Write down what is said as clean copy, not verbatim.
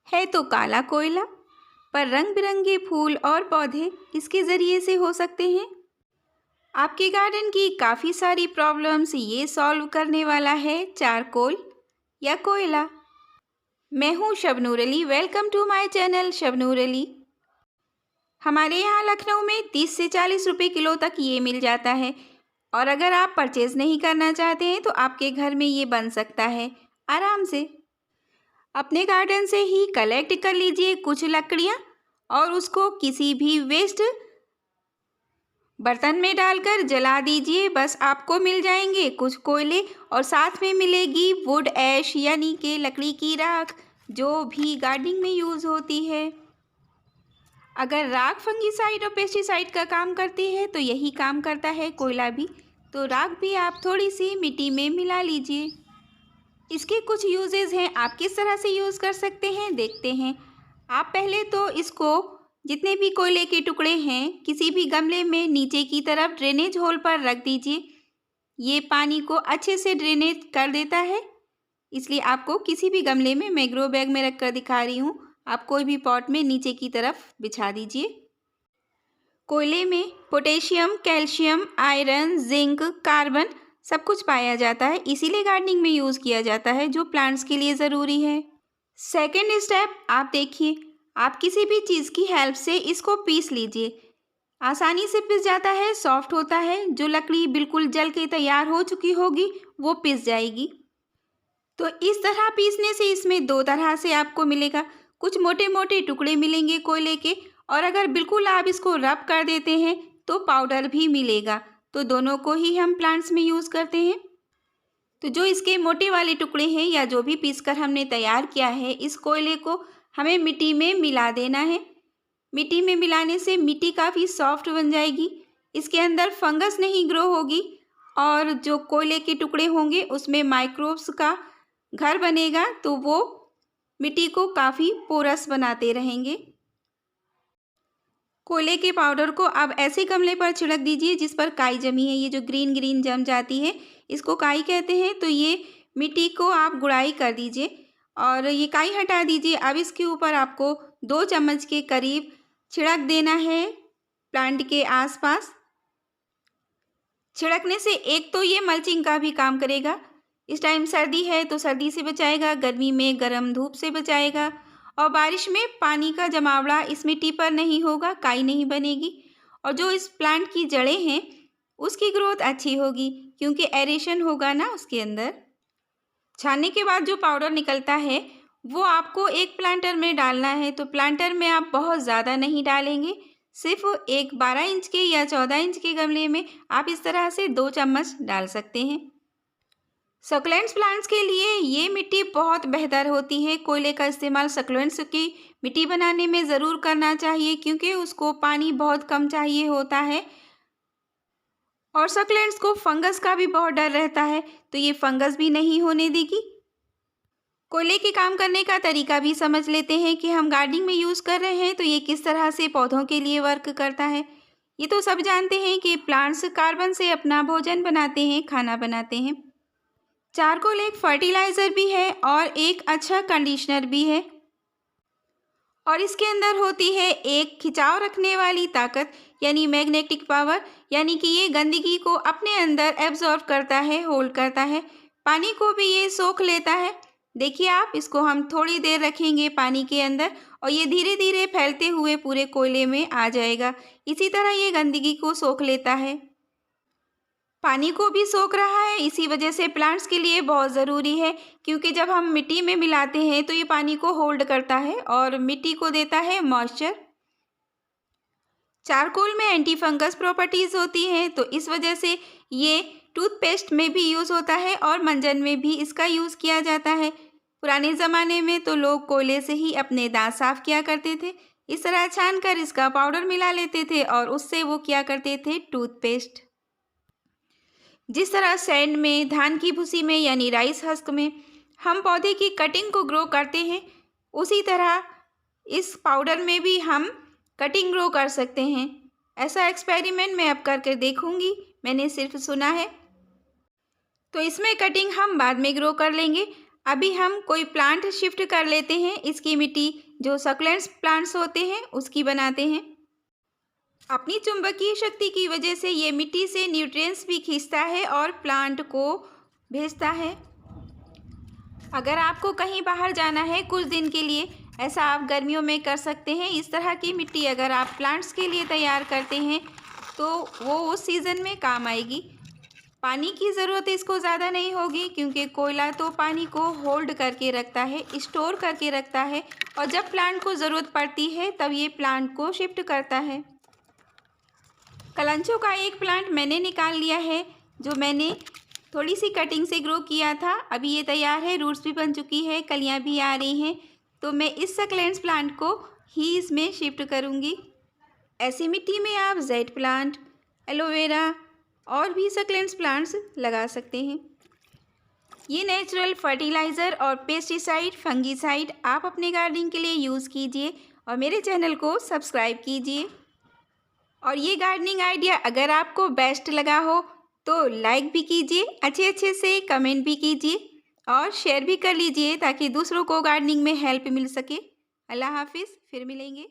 है तो काला कोयला, पर रंग बिरंगे फूल और पौधे इसके ज़रिए से हो सकते हैं। आपके गार्डन की काफ़ी सारी प्रॉब्लम्स ये सॉल्व करने वाला है चारकोल या कोयला। मैं हूँ Shabnoor Ali, welcome to my channel Shabnoor Ali. हमारे यहाँ लखनऊ में 30 से 40 रुपए किलो तक ये मिल जाता है, और अगर आप परचेज़ नहीं करना चाहते हैं तो आपके घर में ये बन सकता है आराम से। अपने गार्डन से ही कलेक्ट कर लीजिए कुछ लकड़ियाँ और उसको किसी भी वेस्ट बर्तन में डालकर जला दीजिए। बस आपको मिल जाएंगे कुछ कोयले और साथ में मिलेगी वुड ऐश यानी कि लकड़ी की राख, जो भी गार्डनिंग में यूज़ होती है। अगर राख फंगीसाइड और पेस्टिसाइड का काम करती है तो यही काम करता है कोयला भी। तो राख भी आप थोड़ी सी मिट्टी में मिला लीजिए। इसके कुछ यूजेस हैं, आप किस तरह से यूज़ कर सकते हैं देखते हैं। आप पहले तो इसको जितने भी कोयले के टुकड़े हैं किसी भी गमले में नीचे की तरफ ड्रेनेज होल पर रख दीजिए। ये पानी को अच्छे से ड्रेनेज कर देता है, इसलिए आपको किसी भी गमले में, मैं ग्रो बैग में रख कर दिखा रही हूँ, आप कोई भी पॉट में नीचे की तरफ बिछा दीजिए। कोयले में potassium, calcium, iron, zinc, carbon सब कुछ पाया जाता है, इसीलिए गार्डनिंग में यूज़ किया जाता है, जो प्लांट्स के लिए ज़रूरी है। सेकेंड स्टेप आप देखिए, आप किसी भी चीज़ की हेल्प से इसको पीस लीजिए। आसानी से पिस जाता है, सॉफ्ट होता है। जो लकड़ी बिल्कुल जल के तैयार हो चुकी होगी वो पिस जाएगी। तो इस तरह पीसने से इसमें दो तरह से आपको मिलेगा, कुछ मोटे मोटे टुकड़े मिलेंगे कोयले के, और अगर बिल्कुल आप इसको रब कर देते हैं तो पाउडर भी मिलेगा। तो दोनों को ही हम प्लांट्स में यूज़ करते हैं। तो जो इसके मोटे वाले टुकड़े हैं या जो भी पीसकर हमने तैयार किया है, इस कोयले को हमें मिट्टी में मिला देना है। मिट्टी में मिलाने से मिट्टी काफ़ी सॉफ्ट बन जाएगी, इसके अंदर फंगस नहीं ग्रो होगी, और जो कोयले के टुकड़े होंगे उसमें माइक्रोब्स का घर बनेगा, तो वो मिट्टी को काफ़ी पोरस बनाते रहेंगे। कोयले के पाउडर को अब ऐसे गमले पर छिड़क दीजिए जिस पर काई जमी है। ये जो ग्रीन ग्रीन जम जाती है इसको काई कहते हैं। तो ये मिट्टी को आप गुड़ाई कर दीजिए और ये काई हटा दीजिए। अब इसके ऊपर आपको 2 चम्मच के करीब छिड़क देना है प्लांट के आसपास। छिड़कने से एक तो ये मल्चिंग का भी काम करेगा, इस टाइम सर्दी है तो सर्दी से बचाएगा, गर्मी में गर्म धूप से बचाएगा, और बारिश में पानी का जमावड़ा इस मिट्टी पर नहीं होगा, काई नहीं बनेगी, और जो इस प्लांट की जड़ें हैं उसकी ग्रोथ अच्छी होगी क्योंकि एरेशन होगा ना उसके अंदर। छानने के बाद जो पाउडर निकलता है वो आपको एक प्लांटर में डालना है। तो प्लांटर में आप बहुत ज़्यादा नहीं डालेंगे, सिर्फ एक 12 इंच के या 14 इंच के गमले में आप इस तरह से 2 चम्मच डाल सकते हैं। सक्लेंट्स प्लांट्स के लिए ये मिट्टी बहुत बेहतर होती है। कोयले का इस्तेमाल सक्लेंट्स की मिट्टी बनाने में ज़रूर करना चाहिए क्योंकि उसको पानी बहुत कम चाहिए होता है, और सक्लेंट्स को फंगस का भी बहुत डर रहता है, तो ये फंगस भी नहीं होने देगी। कोयले के काम करने का तरीका भी समझ लेते हैं कि हम गार्डनिंग में यूज़ कर रहे हैं तो ये किस तरह से पौधों के लिए वर्क करता है। ये तो सब जानते हैं कि प्लांट्स कार्बन से अपना भोजन बनाते हैं, खाना बनाते हैं। चारकोल एक फर्टिलाइज़र भी है और एक अच्छा कंडीशनर भी है, और इसके अंदर होती है एक खिंचाव रखने वाली ताकत यानी मैग्नेटिक पावर, यानी कि ये गंदगी को अपने अंदर एब्जॉर्ब करता है, होल्ड करता है। पानी को भी ये सोख लेता है। देखिए आप, इसको हम थोड़ी देर रखेंगे पानी के अंदर और ये धीरे धीरे फैलते हुए पूरे कोयले में आ जाएगा। इसी तरह ये गंदगी को सोख लेता है, पानी को भी सोख रहा है। इसी वजह से प्लांट्स के लिए बहुत ज़रूरी है, क्योंकि जब हम मिट्टी में मिलाते हैं तो ये पानी को होल्ड करता है और मिट्टी को देता है मॉइस्चर। चारकोल में एंटी फंगस प्रॉपर्टीज़ होती हैं, तो इस वजह से ये टूथपेस्ट में भी यूज़ होता है और मंजन में भी इसका यूज़ किया जाता है। पुराने ज़माने में तो लोग कोयले से ही अपने दांत साफ़ किया करते थे। इस तरह छान कर इसका पाउडर मिला लेते थे और उससे वो किया करते थे टूथपेस्ट। जिस तरह सैंड में, धान की भूसी में यानी राइस हस्क में हम पौधे की कटिंग को ग्रो करते हैं, उसी तरह इस पाउडर में भी हम कटिंग ग्रो कर सकते हैं। ऐसा एक्सपेरिमेंट मैं अब करके देखूंगी, मैंने सिर्फ सुना है। तो इसमें कटिंग हम बाद में ग्रो कर लेंगे। अभी हम कोई प्लांट शिफ्ट कर लेते हैं। इसकी मिट्टी जो सक्लेंट्स प्लांट्स होते हैं उसकी बनाते हैं। अपनी चुंबकीय शक्ति की वजह से ये मिट्टी से न्यूट्रिएंट्स भी खींचता है और प्लांट को भेजता है। अगर आपको कहीं बाहर जाना है कुछ दिन के लिए, ऐसा आप गर्मियों में कर सकते हैं। इस तरह की मिट्टी अगर आप प्लांट्स के लिए तैयार करते हैं तो वो उस सीज़न में काम आएगी। पानी की ज़रूरत इसको ज़्यादा नहीं होगी क्योंकि कोयला तो पानी को होल्ड करके रखता है, स्टोर करके रखता है, और जब प्लांट को ज़रूरत पड़ती है तब ये प्लांट को शिफ्ट करता है। कलंचों का एक प्लांट मैंने निकाल लिया है, जो मैंने थोड़ी सी कटिंग से ग्रो किया था। अभी ये तैयार है, रूट्स भी बन चुकी है, कलियां भी आ रही हैं। तो मैं इस सक्लेंट्स प्लांट को ही इसमें शिफ्ट करूँगी। ऐसी मिट्टी में आप जेड प्लांट, एलोवेरा और भी सक्लेंट्स प्लांट्स लगा सकते हैं। ये नेचुरल फर्टिलाइज़र और पेस्टिसाइड, फंगीसाइड आप अपने गार्डनिंग के लिए यूज़ कीजिए और मेरे चैनल को सब्सक्राइब कीजिए। और ये गार्डनिंग आइडिया अगर आपको बेस्ट लगा हो तो लाइक भी कीजिए, अच्छे से कमेंट भी कीजिए और शेयर भी कर लीजिए ताकि दूसरों को गार्डनिंग में हेल्प मिल सके। अल्लाह हाफिज़, फिर मिलेंगे।